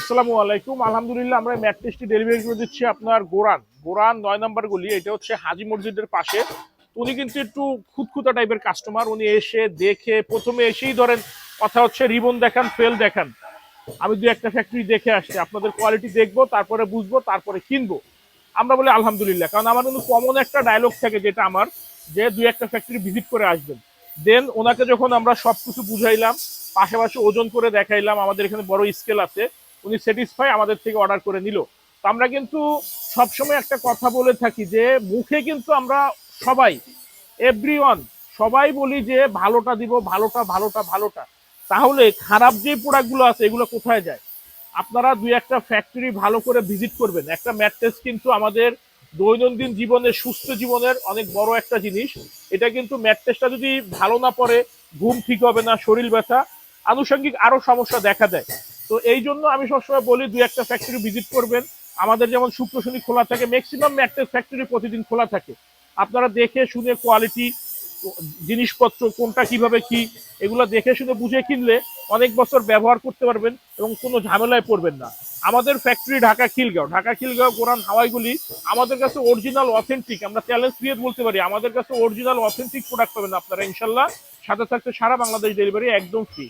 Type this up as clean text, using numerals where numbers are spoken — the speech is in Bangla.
আসসালামু আলাইকুম। আলহামদুলিল্লাহ আমরা ম্যাট্রেসটি ডেলিভারি করে দিচ্ছি আপনার গোরান ৯ নম্বর গলি। এটা হচ্ছে হাজী মসজিদের পাশে। উনি কিন্তু একটু খুঁতখুঁতা টাইপের কাস্টমার। উনি এসে দেখে প্রথমে এসেই ধরেন কথা হচ্ছে রিবন দেখান, ফেল দেখান। আমি দু একটা ফ্যাক্টরি দেখে আসছি, আপনাদের কোয়ালিটি দেখবো, তারপরে বুঝবো, তারপরে কিনবো। আমরা বলি আলহামদুলিল্লাহ, কারণ আমার কিন্তু কমন একটা ডায়লগ থাকে যেটা আমার, যে দুই একটা ফ্যাক্টরি ভিজিট করে আসবেন। দেন ওনাকে যখন আমরা সবকিছু বুঝাইলাম, পাশাপাশি ওজন করে দেখাইলাম, আমাদের এখানে বড় স্কেল আছে, উনি স্যাটিসফাই, আমাদের থেকে অর্ডার করে নিল। তো আমরা কিন্তু সবসময় একটা কথা বলে থাকি যে মুখে কিন্তু আমরা সবাই, এভরিওয়ান, সবাই বলি যে ভালোটা দিব, ভালোটা ভালোটা ভালোটা। তাহলে খারাপ যে প্রোডাক্টগুলো আছে এগুলো কোথায় যায়? আপনারা দুই একটা ফ্যাক্টরি ভালো করে ভিজিট করবেন। একটা ম্যাট্রেস কিন্তু আমাদের দৈনন্দিন জীবনের, সুস্থ জীবনের অনেক বড় একটা জিনিস। এটা কিন্তু ম্যাট্রেসটা যদি ভালো না পড়ে, ঘুম ঠিক হবে না, শরীর ব্যথা, আনুষঙ্গিক আরো সমস্যা দেখা দেয়। তো এই জন্য আমি সবসময় বলি দুই একটা ফ্যাক্টরি ভিজিট করবেন। আমাদের যেমন শুক্র শনি খোলা থাকে, ম্যাক্সিমাম ম্যাট্রেস ফ্যাক্টরি প্রতিদিন খোলা থাকে। আপনারা দেখে শুনে কোয়ালিটি, জিনিসপত্র কোনটা কিভাবে কি, এগুলো দেখে শুনে বুঝে কিনলে অনেক বছর ব্যবহার করতে পারবেন এবং কোনো ঝামেলায় পড়বেন না। আমাদের ফ্যাক্টরি ঢাকা খিলগাঁও গোরান হাওয়াইগুলি। আমাদের কাছে অরিজিনাল অথেন্টিক, আমরা চ্যালেঞ্জ দিয়ে বলতে পারি, আমাদের কাছে অরিজিনাল অথেন্টিক প্রোডাক্ট পাবেন আপনারা ইনশাল্লাহ। সাথে থাকতে সারা বাংলাদেশ ডেলিভারি একদম ফ্রি।